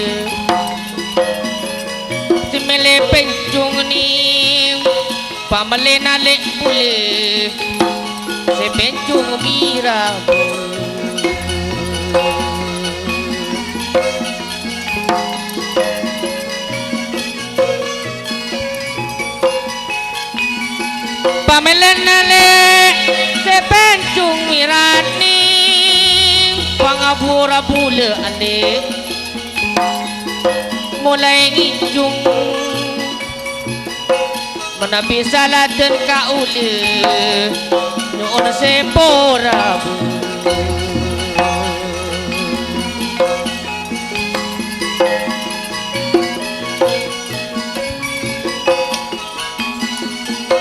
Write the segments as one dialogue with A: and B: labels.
A: bule Timele pencung ni Pamalena lek bule Se pencung mira Pamalena lek Se pencung mira ni Pangabura bule ane Mulai ngijung Menabi salah dan kaule Nyuun sepora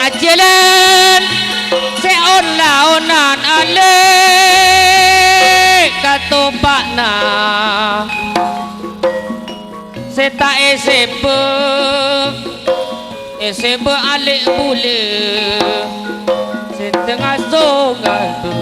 A: Ajalan seon-laonan ale Katopak na Seta Esebe alik bule Setengah zongan tu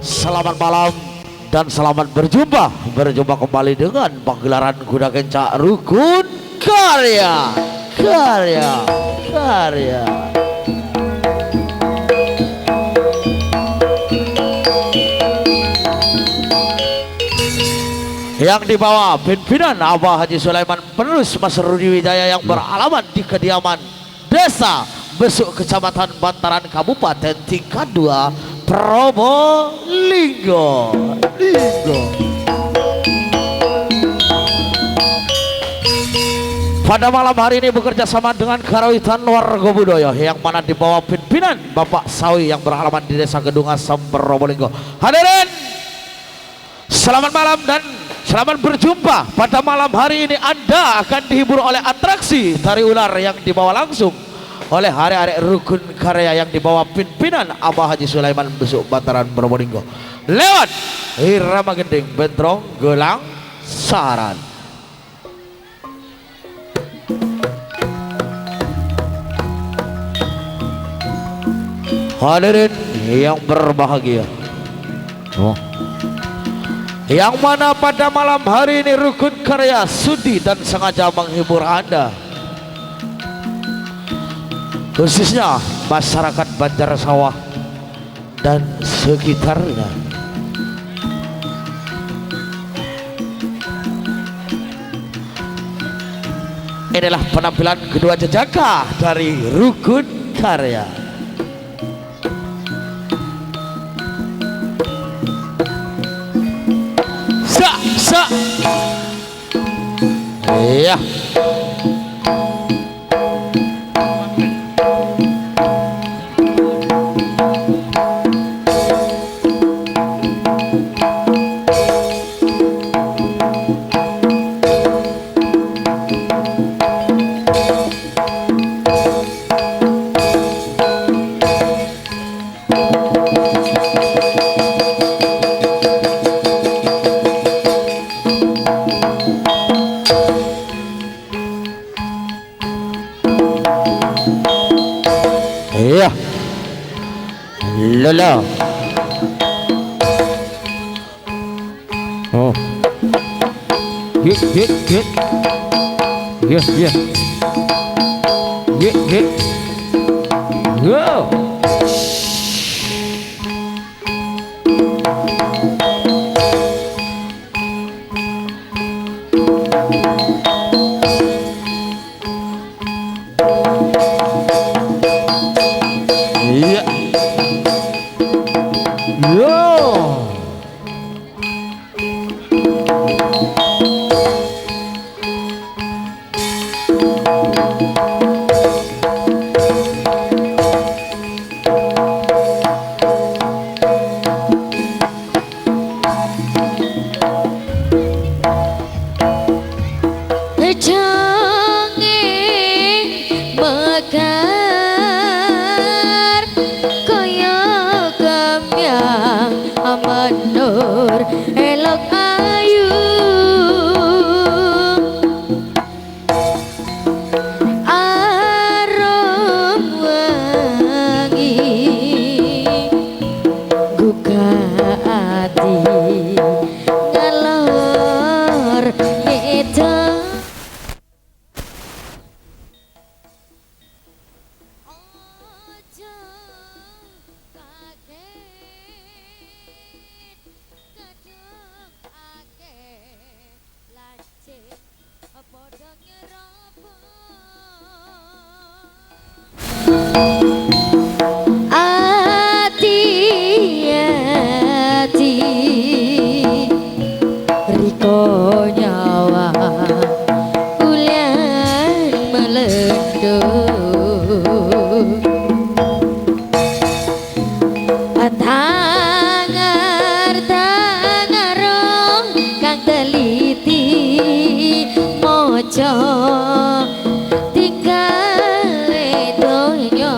B: Selamat malam dan selamat berjumpa kembali dengan pagelaran kuda kencak Rukun Karya. Yang dibawa pimpinan Abah Haji Sulaiman penerus Mas Rudi Wijaya yang beralamat di kediaman Desa Besuk Kecamatan Bantaran Kabupaten tingkat 2 Probolinggo. Pada malam hari ini bekerja sama dengan Karawitan Warga Budaya yang mana dibawa pimpinan Bapak Sawi yang beralamat di Desa Gedung Asam Probolinggo. Hadirin, selamat malam dan selamat berjumpa. Pada malam hari ini Anda akan dihibur oleh atraksi tari ular yang dibawa langsung oleh hari-hari Rukun Karya yang dibawa pimpinan Abah Haji Sulaiman Besuk Bantaran Probolinggo lewat irama gending, bentrong, gelang, saran. Hadirin yang berbahagia, yang mana pada malam hari ini Rukun Karya sudi dan sengaja menghibur Anda, khususnya masyarakat Banjar Sawah dan sekitarnya. Inilah penampilan kedua jejaka dari Rukun Karya. Iya. Iya. Lala. Oh. Get. Yeah. Get. Go.
C: neliti mojo tingkale donya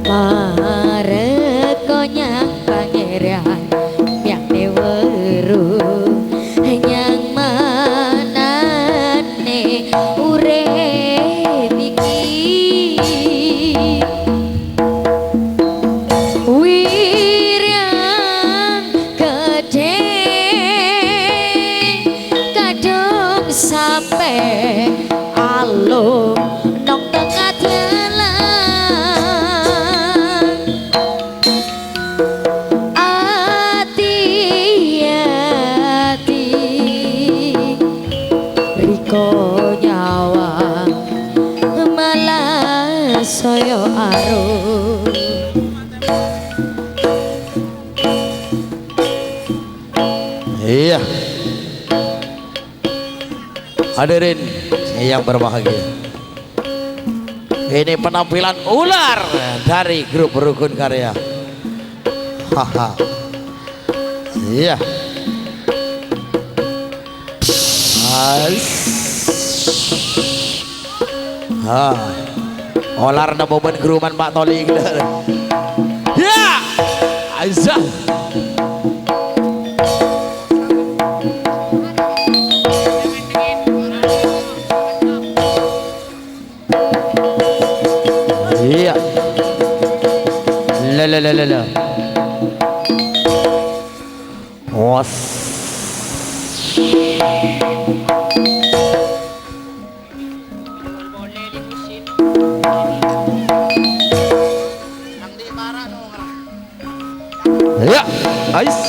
C: marek nyang pangeran yang deweru nyang manane urip iki wirang gede kadung sampai alung nong tengah dalan hati-hati riko nyawa malah soyo arum
B: Iya. Hadirin yang berbahagia. Ini penampilan ular dari grup Rukun Karya. Haha. Iya. Ular na momen geruman Pak Toli. Ya. Azza. Iya. La. Was. Ya, ais.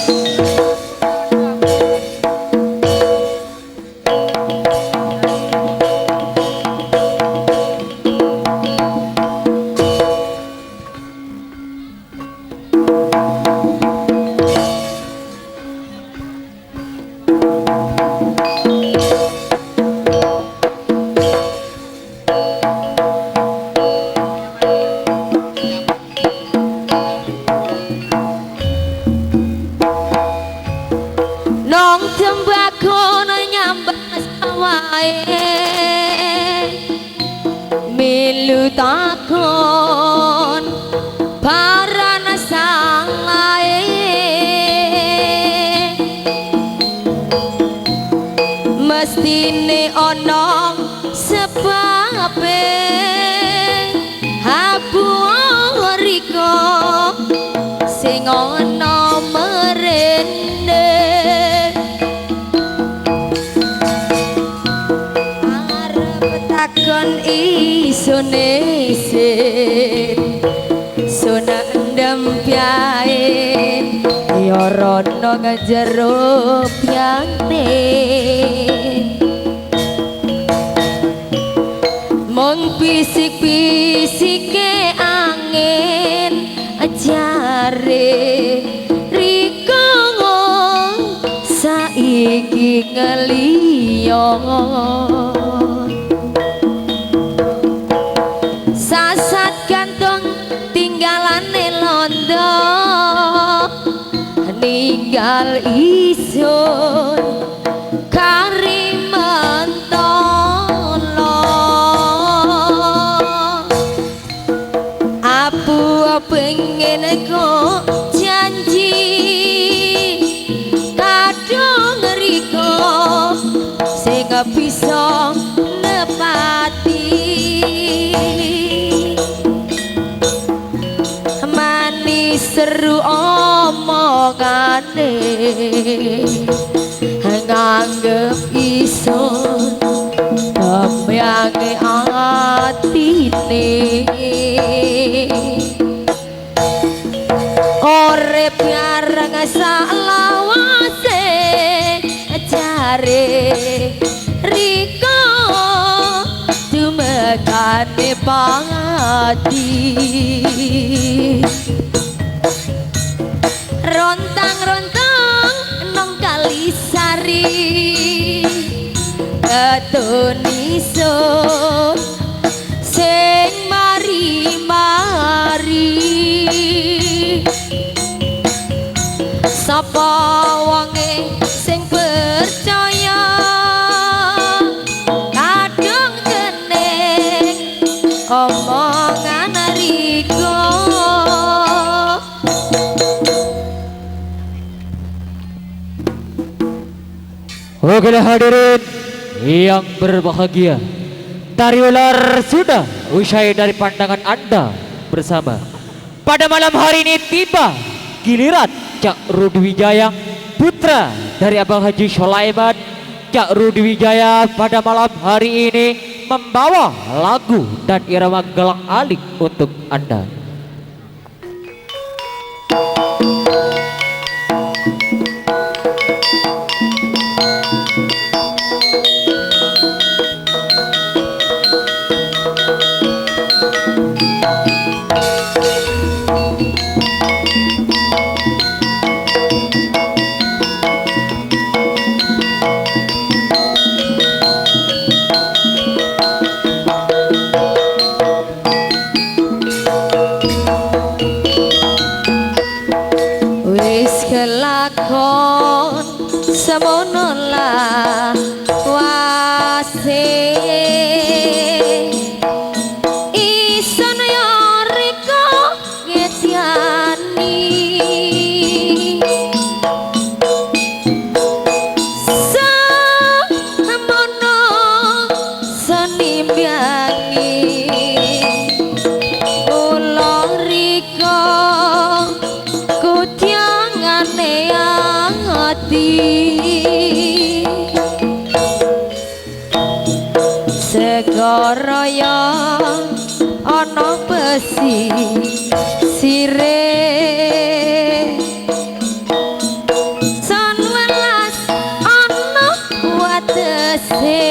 C: nong tembakau nyambas awae milu takon parana sangae mestine onong sebabe abu riko sing ono merene takon isone isin sona endem piae yo rono ngejero piante mong pisik-pisike angin jare riko saiki ngeliyo sasat gantung tinggalane londo ninggal isun karimentolo apu pengen kok janji kadung riko sing bisa nepati manis seru omongane nganggep isun temyange atine urip nyareng salawase jare riko dumekane pangati rontang-rontang nong Kalisari ketunisun sing mari-mari sapa wonge
D: Oke hadirin yang berbahagia, tari ular sudah usai dari pandangan Anda bersama. Pada malam hari ini tiba giliran Cak Rudi Wijaya, putra dari Abang Haji Sulaiman. Cak Rudi Wijaya pada malam hari ini membawa lagu dan irama gelang alik untuk Anda.
C: Kelakon semono lah wase ison yo riko ngetiani semono senimbiangi ulo riko segara ya ana besi sire son welas ana watese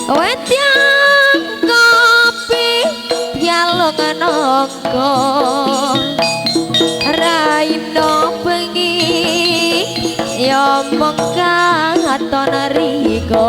C: wetiang kopi pialong nangka raino bengi ya mengkang aton riko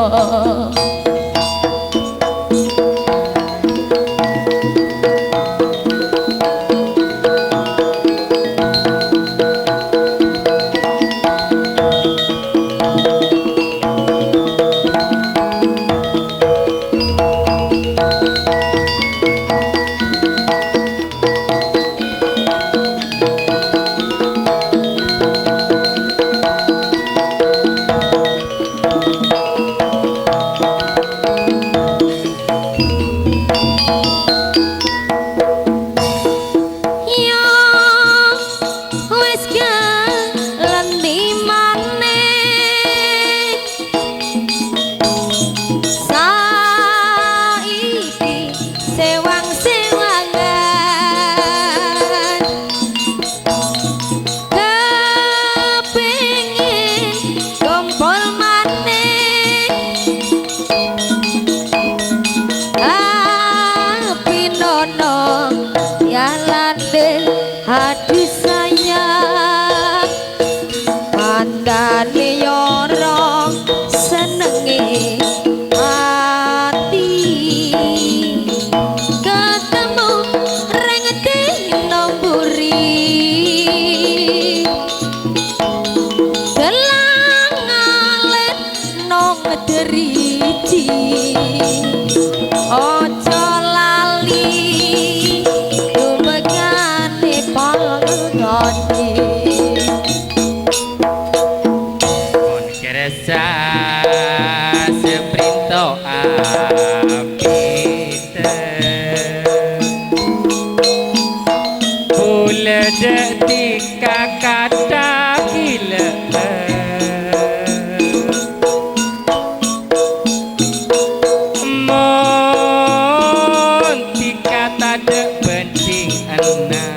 C: hati sayang mandane yorong senengi hati ketemu rengeti nomburi gelang alet nong deriji ojo lali
A: Mon kerasa seprinto apite Bule detika kata gila Mon tika tada penting anak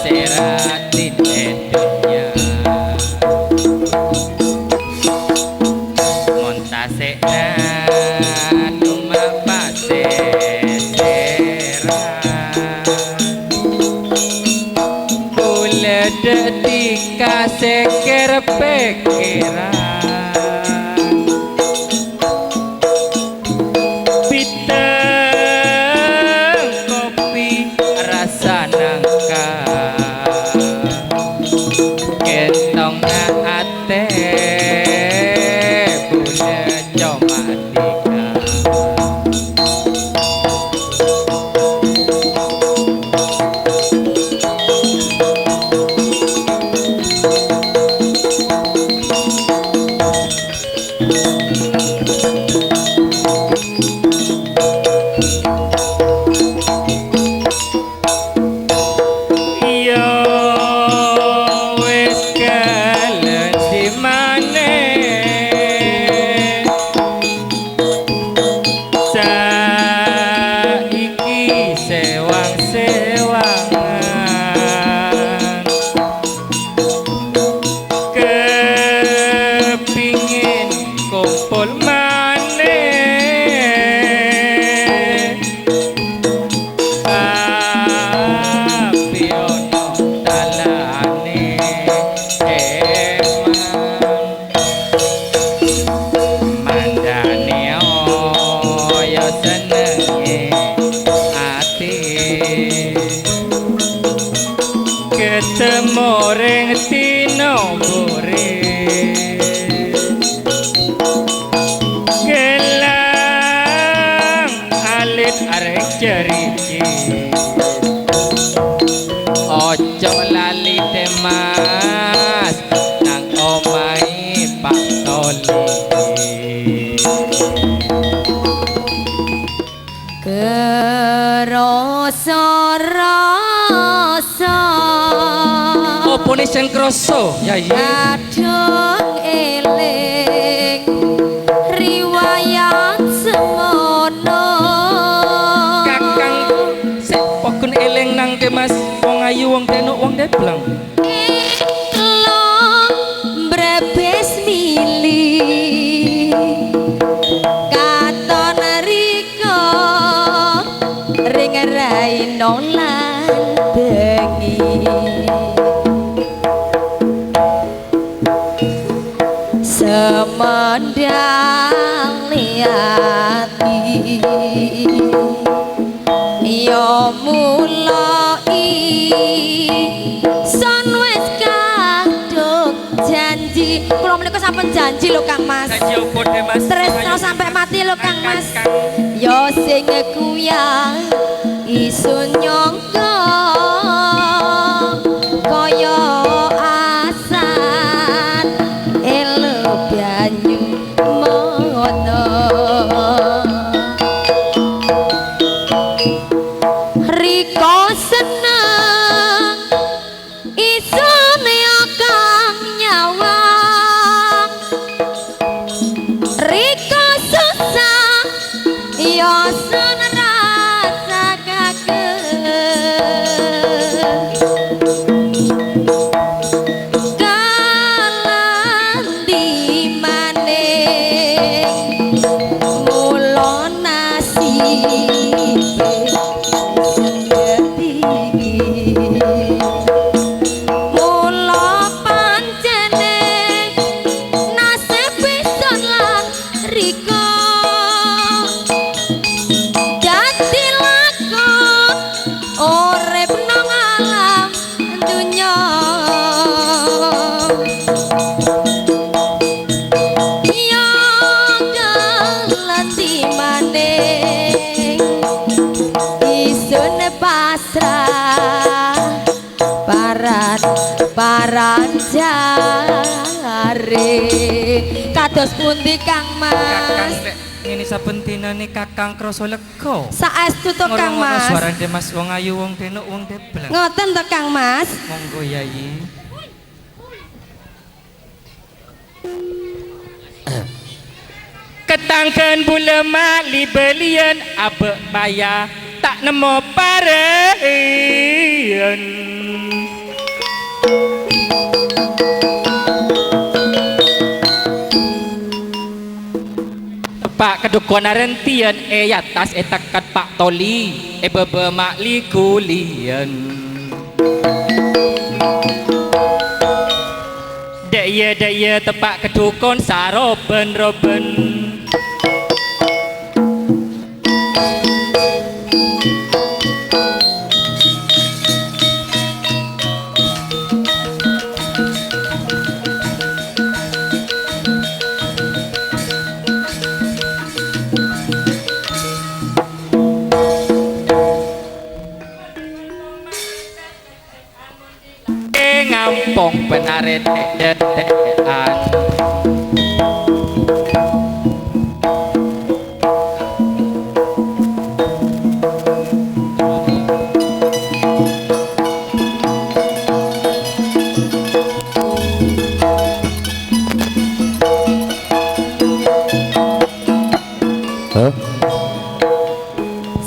A: seratin edunya montasena numa pase sera bule detika seker pikiran deriki ojo lali Demas nang omahe Pak Toli
C: Kerasa-rasa
A: opo ne sing krasa Yayi
C: kadung eling riwayat semono
A: Kakang sik pokon eling nang Demas wong ayu wong tenuk wong debleng
C: Long brebes mili katon riko ring raino lan bengi semendang liati yo mulai son wis kadung janji kula menika sampun janji lho Kang Mas
A: janji opo Demas
C: tresno sampai mati lho Kang Mas yo sing kuyang isun nyangka kaya asan elo banyu mono riko seneng isune kang nyawang riko susah yo sun rasa kalan di maning mulo nasibe mulo pancene nasib sun lan riko dadi lakon urip nang alam dunya yo galati maning isun pasrah paran jare kados pundi Kang
A: Kakang
C: Mas
A: nek ngene saben dinane Kakang krasa lega
C: saestu to Kang Mas
A: suarane Demas wong ayu wong tenuk wong debleng
C: ngoten to Kang Mas
A: monggo Yayi ketangken bulema libelian abe baya tak nemo parean Pak kedukon arentian yatas etakat Pak Toli bebe makli kulian daya tepak kedukon saroben-roben ngampong penaret dedean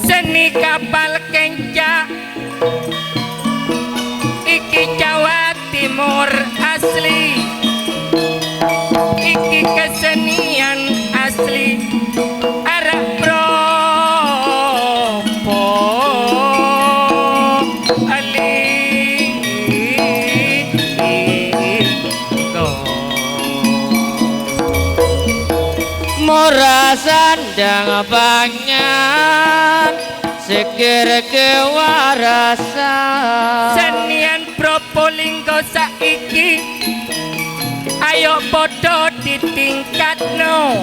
A: seni kapal kencak iki Jawa Timur asli iki kesenian asli arah propo ali mora sandang pangan sekir kewarasan senian Probolinggo saiki ayo podo ditingkatno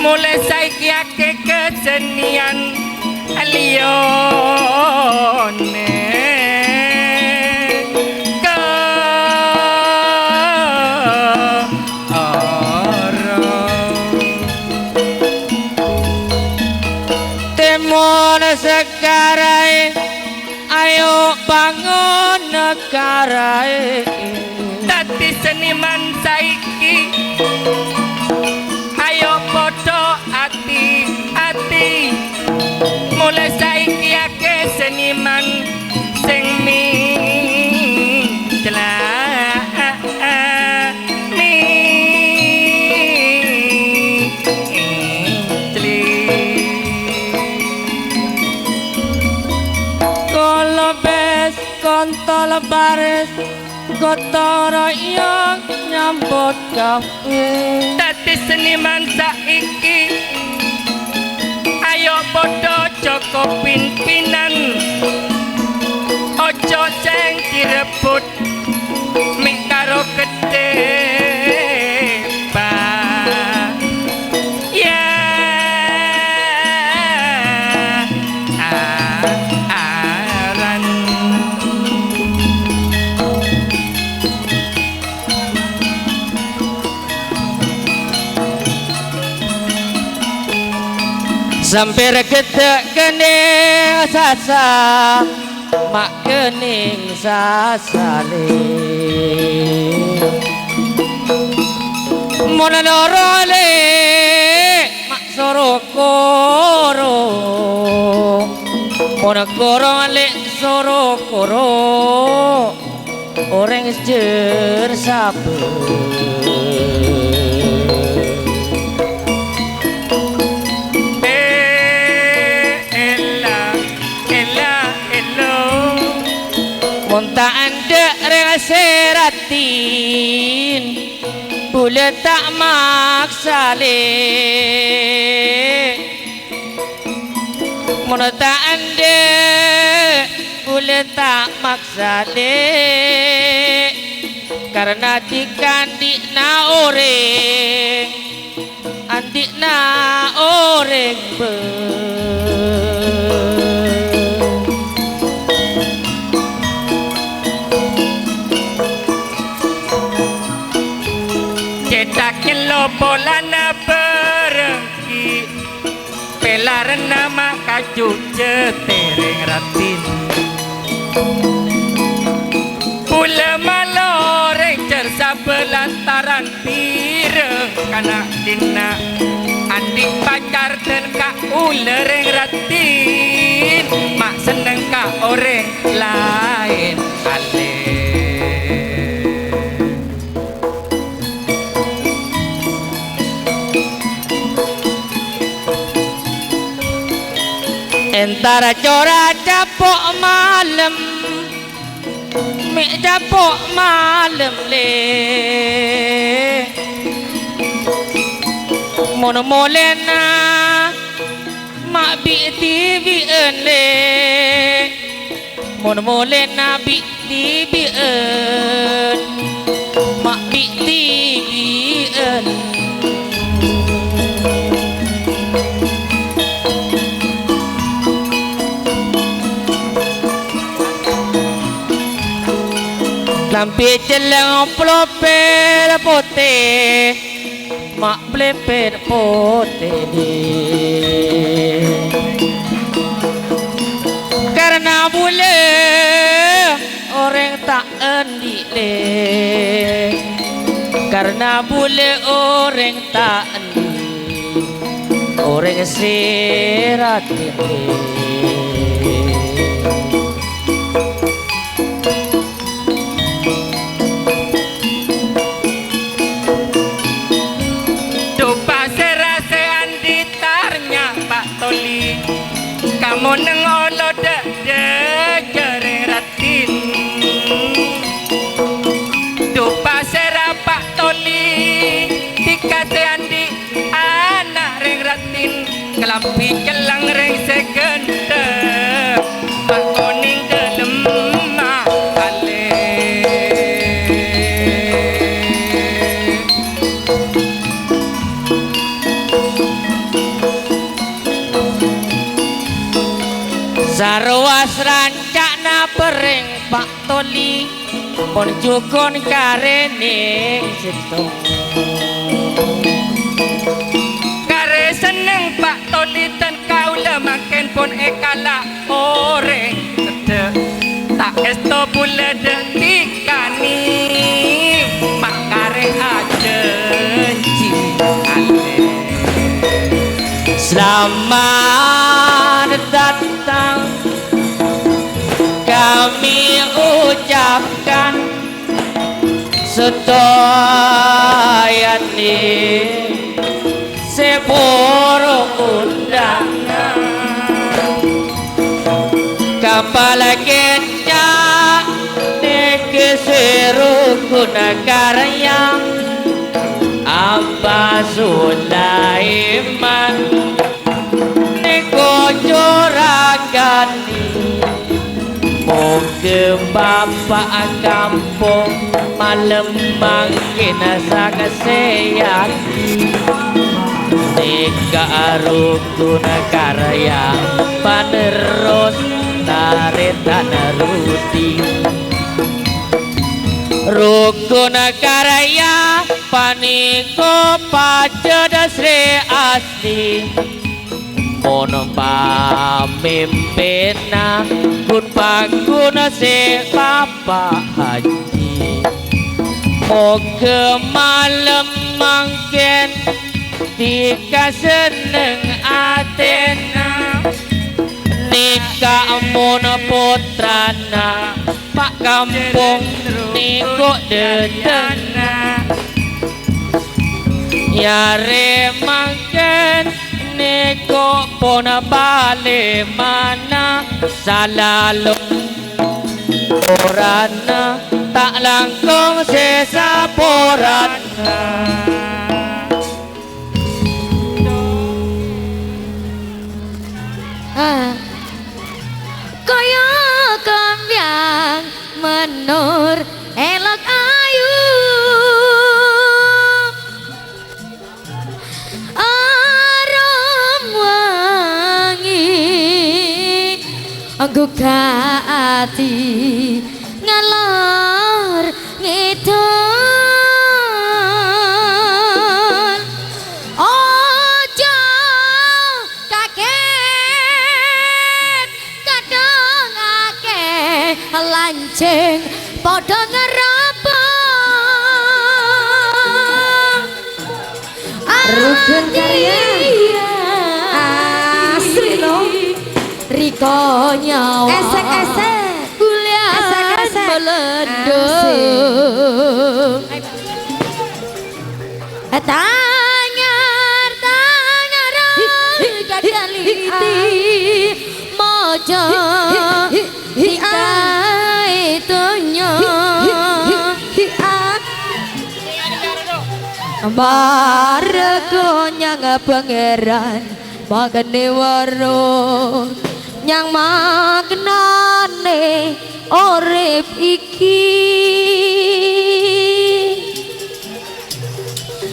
A: mulai saiki akeh kesenian Alione ke Timur segarai ayo bangun negara dadi seniman saiki ayo podo ati-ati mulai saiki akeh seniman sing kolobes kontol baris gotoro yang nyambut gawe dadi seniman saiki ayo podo Joko pimpinan ojo sing direbut mik karo gede ya aran Sampir gedek kening sasa mak kening sasale monanoro le mak soro koro monakoro le soro koro orang jer sabar Monta anda reseratin boleh tak maksa le Monta anda boleh tak maksa le karena dikandik na oreng andik na oreng Kilo bolana berengki pelar nama kaju cetereng ratin pula maloreng cersa belantaran pireng kanak dina andik pacar dan kak ulereng ratin mak seneng kak orang lain ale Entara cora capok malam mik capok malam le mono molena mak bi TV le mono molena bi TV mak bi TV Lampi celeng pelopel putih mak pelepet putih karena boleh orang tak endi le karena boleh orang tak endi orang serat kamu nengolo de jering ratin dupa serapak toli dikate andi anak ring ratin kelampi kelang ring segende pak kuning delem mak kale sarwas rancakna pereng Pak Toli pon jukon karening situ kare seneng Pak Toli dan kaula makin pon ekala oreng sedek tak esto pula detikani mak kare ajenci ale selamat datang kami ucapkan setayani sepuro undangan kapal kencang neke serukuna karya Amba Sulaiman neko joragani moga bapak kampung malam makin sakaseyaki neka rukuna karya panerus taretan ruti rukun karya paniko pajada sri asli mono pamimpina kun paguna se papa haji moga malam mangken tika seneng atena nika mono putrana Pak Kampung niko dedana yare mangken niko pona bale mana salalu orana tak langkung sesaporana
C: kaya kembang menur elok ayu arom wangi angguka ati ngalor ngidul ojo kaget kadang akeh lancing padha ngerabang
E: Rukun karya asli no
C: Riko nyawa
E: esek-esek
C: kuliah
E: Esek-esek.
C: melendung Tanyar kadaliti mojo dikai tunyo Barego nyang pangeran magane waro nyang maknane urip iki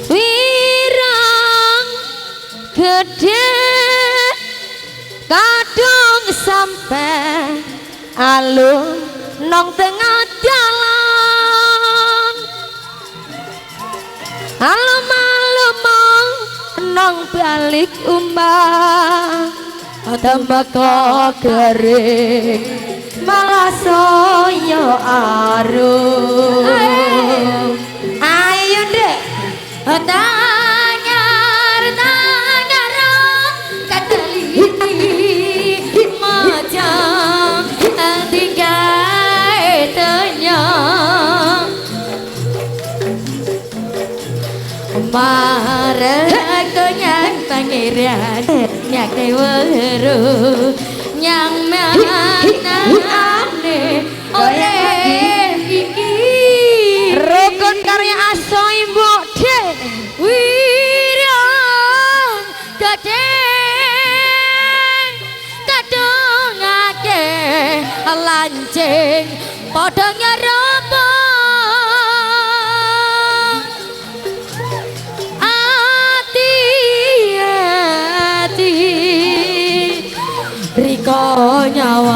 C: wirang gede kadung sampai alun nong tengah jalan alum-alum nong balik umbah tembakau kering malah soyo arum ayo dek tanyar kadaliti macam tiga etenya marek nyang pangeran nyang deweru nyang manane urip iki rukun karya asoy mbok de wirang gede kadung akeh lancing padha nyerobong Riko nyawa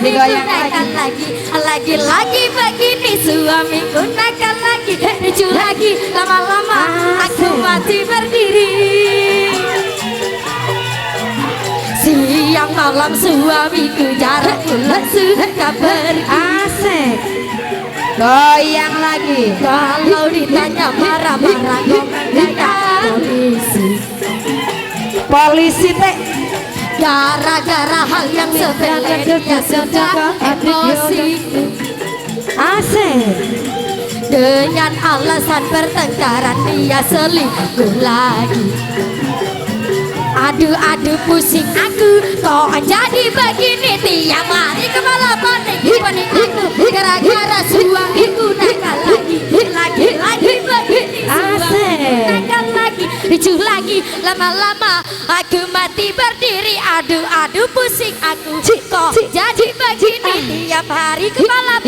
E: Digoyang
C: lagi. Lagi begini suamiku nakal lagi. Ricu lagi lama-lama aku mati berdiri. Siang malam suamiku jarang pulang suka pergi.
E: Asik. Goyang lagi.
C: Kalau ditanya marah-marah ngomong kayak polisi.
E: Polisi teh.
C: Gara-gara hal yang sepele dia sudah emosi.
E: Asik.
C: Dengan alasan pertengkaran dia selingkuh lagi. Aduh pusing aku, kok jadi begini tiap hari kepala panik aku gara-gara suamiku nakal lagi begini suamiku nakal lagi ricuh lagi lama-lama aku mati berdiri. Aduh pusing aku, kok jadi begini tiap hari kepala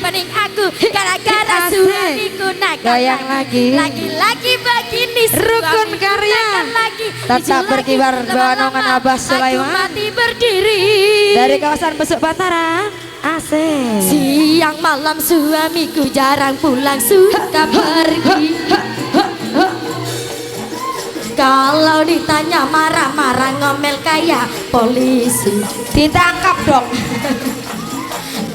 C: panik aku gara-gara suamiku nakal
E: Goyang
C: lagi begini
E: Rukun
C: suamiku
E: karya.
C: nakal lagi
E: Tetap berkibar Banongan Abah Sulaiman.
C: aku mati berdiri
E: Dari kawasan Besuk Batara. Asik.
C: siang malam suamiku jarang pulang suka pergi. Kalau ditanya marah-marah ngomel kayak polisi.
E: Ditangkap dong.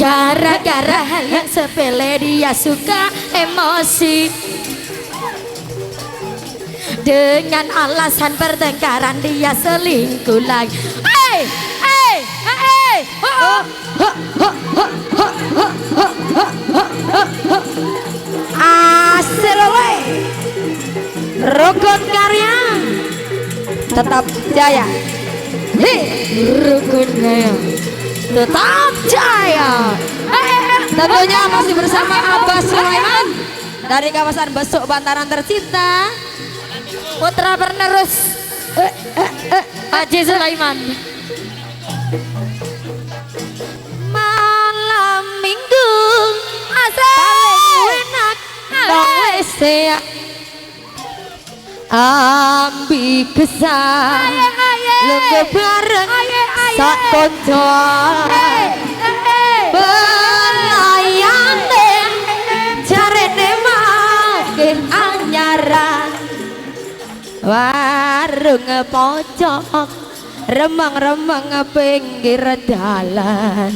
C: Gara-gara hal yang sepele dia suka emosi. Dengan alasan pertengkaran dia selingkuh lagi.
E: Asik we. Rukun karya. Tetap jaya.
C: Rukun karya tetap jaya.
E: Tentunya masih bersama Abah Sulaiman dari kawasan Besuk Bantaran tercinta.
C: Putra penerus Haji Sulaiman. Malam minggu asal enak
E: Dong lesea ambi kesah lungguh bareng sak konco belayane jarene makin anyaran warung pojok remeng-remeng pinggir dalan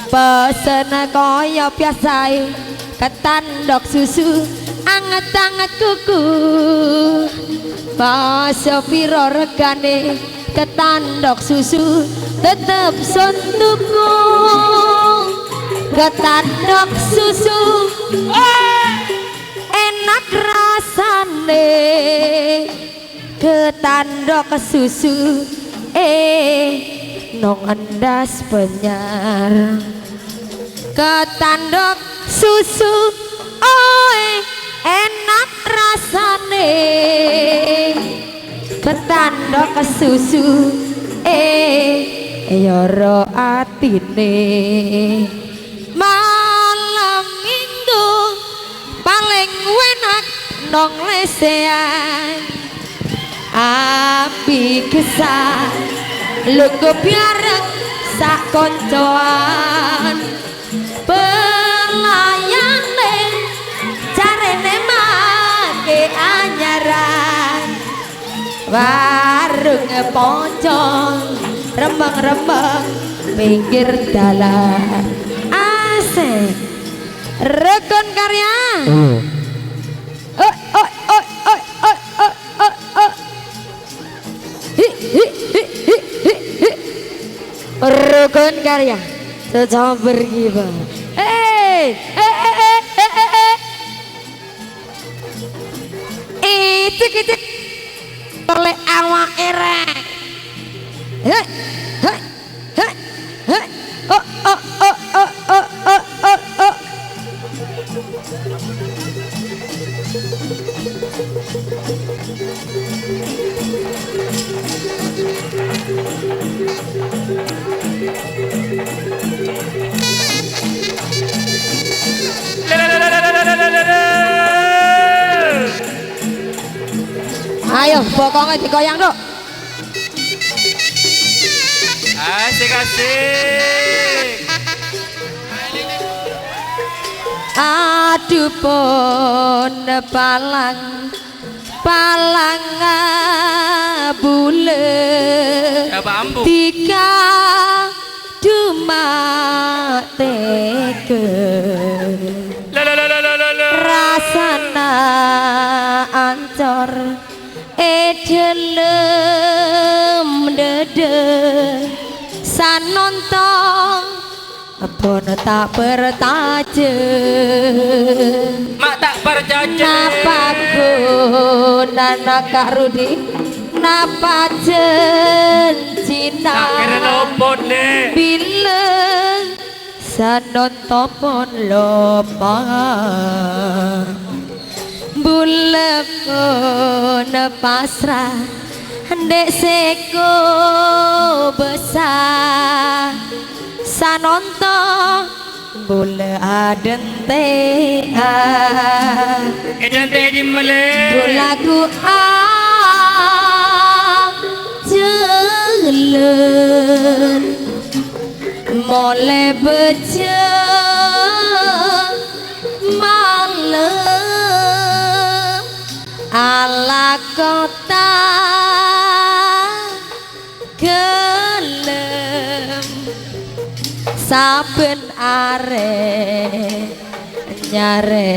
E: pesen kaya biasae ketandok susu anget-anget kuku Pasya piro regane ketandok susu tetep suntuku ketandok susu enak rasane ketandok susu nong endas penyar ketandok susu enak rasane ketandok susu yoro atine malam minggu paling enak nong lesean api kesah lungguh biareng sak koncoan pelayane carene make anyaran warung pojok remeng-remeng pinggir dalan asik rukun karya rukun karya sejauh bergibah itu oleh awak erek ayo pokoknya digoyang dok
A: Asik asik.
E: Aduh pun palang bule
A: Ya bambu.
E: tika dumak teke rasana ancor delem dede sanontong pun tak bertaje
A: Mak tak percaya.
E: napa gunana Kak Rudi napa jencina
A: Tak kira lopot le.
E: bila sanonto pun lupa bulekun pasrah ndek seko besar sanonto bule adente
A: Ejante di mele.
E: bulaku jelen mole beje malam ala kota gelem saben are nyare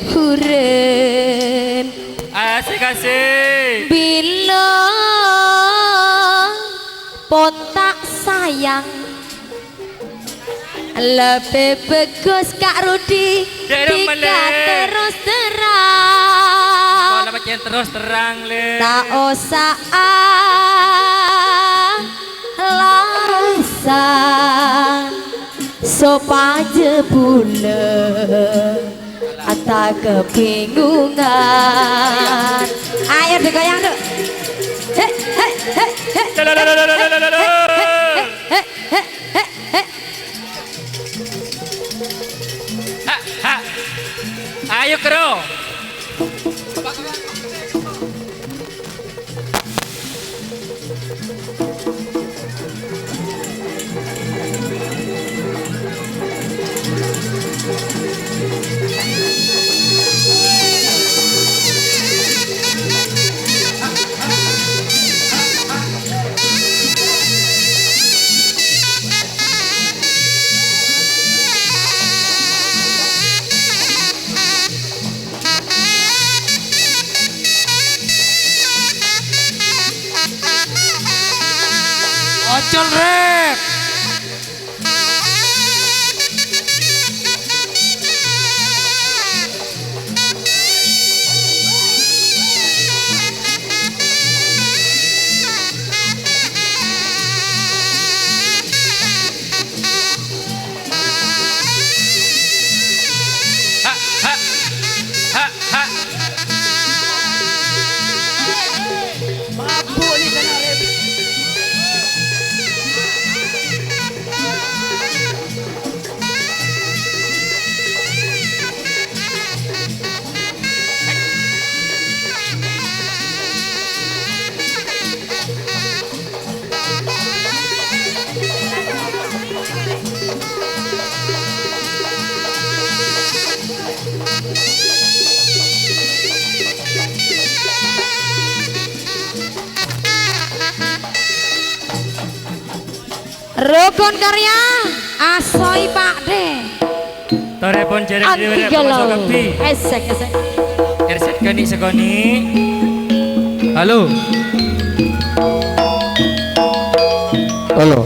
E: buren
A: Asik.
E: bila pontak sayang lebih bagus Kak Rudi
A: Dalam
E: tiga
A: melek.
E: terus terang
A: Kalau macam terus terang le.
E: tak usah alasan sopaje bulan atau kebingungan ayo digoyang duk hei hei hei hei
A: Ha, ha. Ayo kero. Ocol rek. Ha, ha. Ha, ha.
E: rukun karya asoy Pak De
A: Torepon jerek dhewe
E: anti
A: rek masuk
E: galau
A: kepi.
E: esek esek
A: Erset kani sekoni. Halo.
B: Halo.